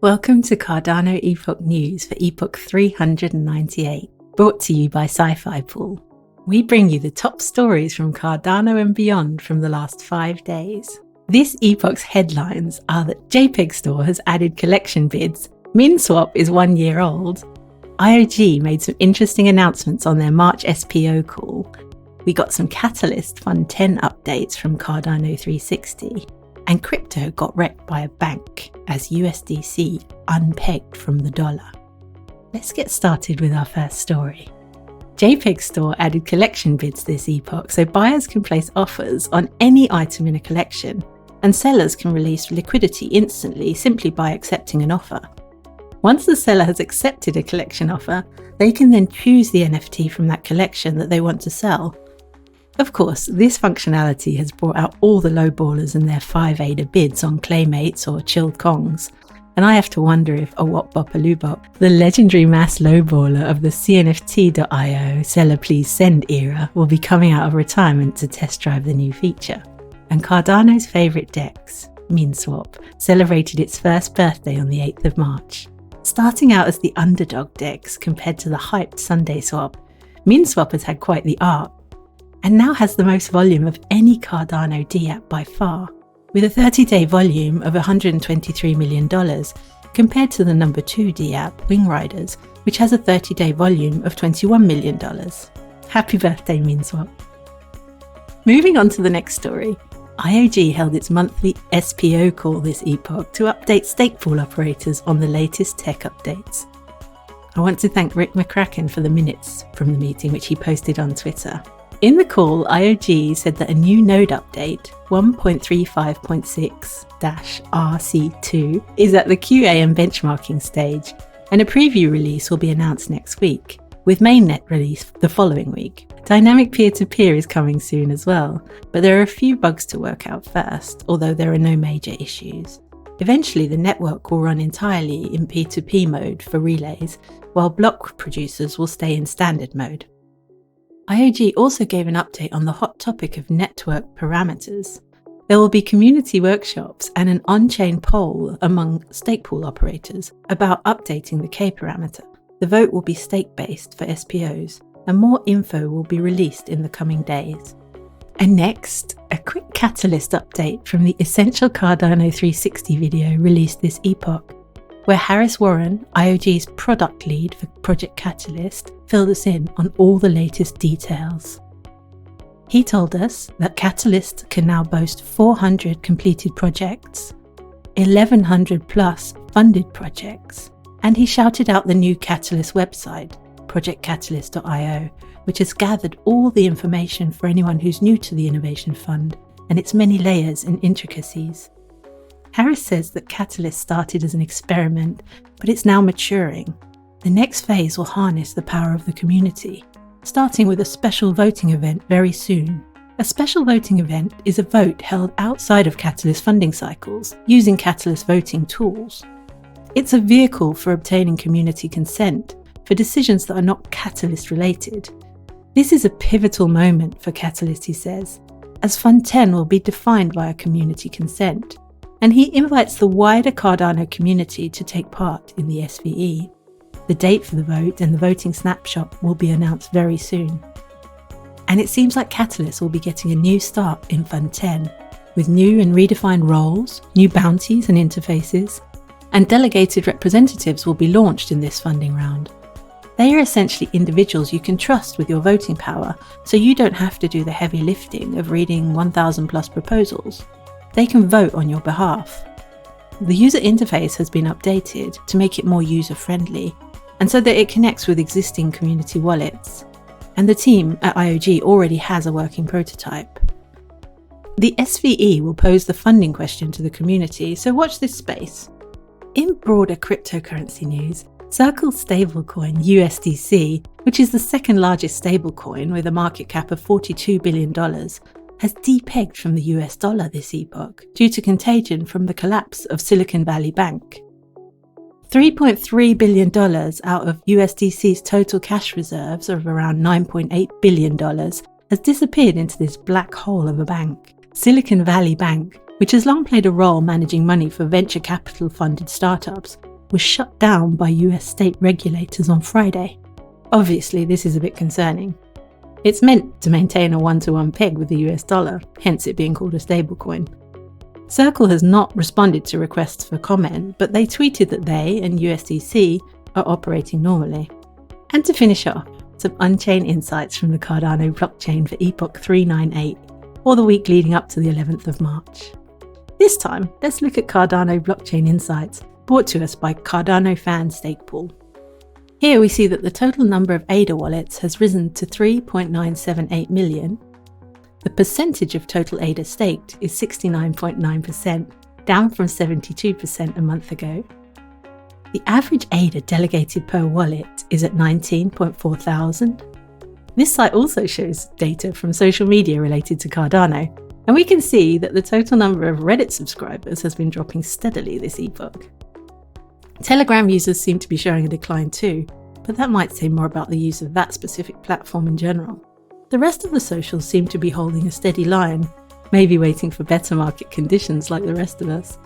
Welcome to Cardano Epoch News for Epoch 398, brought to you by Sci-Fi Pool. We bring you the top stories from Cardano and beyond from the last 5 days. This Epoch's headlines are that Jpg.store has added collection bids, Minswap is 1 year old, IOG made some interesting announcements on their March SPO call, we got some Catalyst Fund 10 updates from Cardano 360, and crypto got wrecked by a bank as USDC unpegged from the dollar. Let's get started with our first story. Jpg.store added collection bids this epoch so buyers can place offers on any item in a collection, and sellers can release liquidity instantly simply by accepting an offer. Once the seller has accepted a collection offer, they can then choose the NFT from that collection that they want to sell. Of course, this functionality has brought out all the lowballers and their 5 ADA bids on Claymates or Chilled Kongs, and I have to wonder if Awop Bopalubop, the legendary mass lowballer of the CNFT.io Seller Please Send era, will be coming out of retirement to test drive the new feature. And Cardano's favourite DEX, Minswap, celebrated its first birthday on the 8th of March. Starting out as the underdog DEX compared to the hyped Sunday swap, Minswap has had quite the arc, and now has the most volume of any Cardano DApp by far, with a 30-day volume of $123 million compared to the number 2 DApp, Wing Riders, which has a 30-day volume of $21 million. Happy birthday, Minswap. Moving on to the next story, IOG held its monthly SPO call this epoch to update stake pool operators on the latest tech updates. I want to thank Rick McCracken for the minutes from the meeting which he posted on Twitter. In the call, IOG said that a new node update, 1.35.6-RC2, is at the QA and benchmarking stage, and a preview release will be announced next week, with mainnet release the following week. Dynamic peer-to-peer is coming soon as well, but there are a few bugs to work out first, although there are no major issues. Eventually, the network will run entirely in P2P mode for relays, while block producers will stay in standard mode. IOG also gave an update on the hot topic of network parameters. There will be community workshops and an on-chain poll among stake pool operators about updating the K parameter. The vote will be stake-based for SPOs, and more info will be released in the coming days. And next, a quick Catalyst update from the Essential Cardano 360 video released this epoch, where Harris Warren, IOG's product lead for Project Catalyst, filled us in on all the latest details. He told us that Catalyst can now boast 400 completed projects, 1,100 plus funded projects, and he shouted out the new Catalyst website, projectcatalyst.io, which has gathered all the information for anyone who's new to the Innovation Fund and its many layers and intricacies. Harris says that Catalyst started as an experiment, but it's now maturing. The next phase will harness the power of the community, starting with a special voting event very soon. A special voting event is a vote held outside of Catalyst funding cycles, using Catalyst voting tools. It's a vehicle for obtaining community consent for decisions that are not Catalyst related. This is a pivotal moment for Catalyst, he says, as Fund 10 will be defined via community consent, and he invites the wider Cardano community to take part in the SVE. The date for the vote and the voting snapshot will be announced very soon. And it seems like Catalyst will be getting a new start in Fund 10, with new and redefined roles, new bounties and interfaces, and delegated representatives will be launched in this funding round. They are essentially individuals you can trust with your voting power, so you don't have to do the heavy lifting of reading 1,000 plus proposals. They can vote on your behalf. The user interface has been updated to make it more user-friendly, and so that it connects with existing community wallets. And the team at IOG already has a working prototype. The SVE will pose the funding question to the community, so watch this space. In broader cryptocurrency news, Circle's stablecoin USDC, which is the second largest stablecoin with a market cap of $42 billion, has depegged from the US dollar this epoch due to contagion from the collapse of Sillicon Valley Bank. $3.3 billion out of USDC's total cash reserves of around $9.8 billion has disappeared into this black hole of a bank. Silicon Valley Bank, which has long played a role managing money for venture capital funded startups, was shut down by US state regulators on Friday. Obviously, this is a bit concerning. It's meant to maintain a one-to-one peg with the US dollar, hence it being called a stablecoin. Circle has not responded to requests for comment, but they tweeted that they and USDC are operating normally. And to finish off, some on-chain insights from the Cardano blockchain for Epoch 398, or the week leading up to the 11th of March. This time, let's look at Cardano blockchain insights brought to us by Cardano Fan Stake Pool. Here we see that the total number of ADA wallets has risen to 3.978 million. The percentage of total ADA staked is 69.9%, down from 72% a month ago. The average ADA delegated per wallet is at 19.4 thousand. This site also shows data from social media related to Cardano, and we can see that the total number of Reddit subscribers has been dropping steadily this epoch. Telegram users seem to be showing a decline too, but that might say more about the use of that specific platform in general. The rest of the socials seem to be holding a steady line, maybe waiting for better market conditions like the rest of us.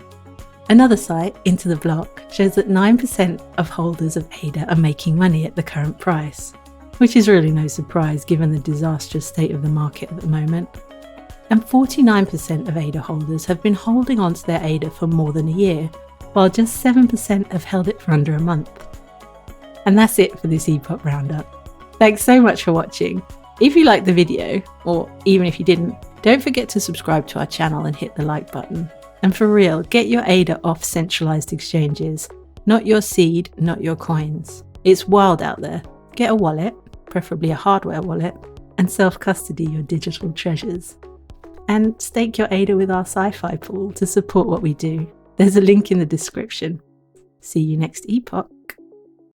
Another site, Into the Block, shows that 9% of holders of ADA are making money at the current price, which is really no surprise given the disastrous state of the market at the moment. And 49% of ADA holders have been holding onto their ADA for more than a year, while just 7% have held it for under a month. And that's it for this Epoch Roundup. Thanks so much for watching. If you liked the video, or even if you didn't, don't forget to subscribe to our channel and hit the like button. And for real, get your ADA off centralized exchanges. Not your seed, not your coins. It's wild out there. Get a wallet, preferably a hardware wallet, and self-custody your digital treasures. And stake your ADA with our sci-fi pool to support what we do. There's a link in the description. See you next epoch.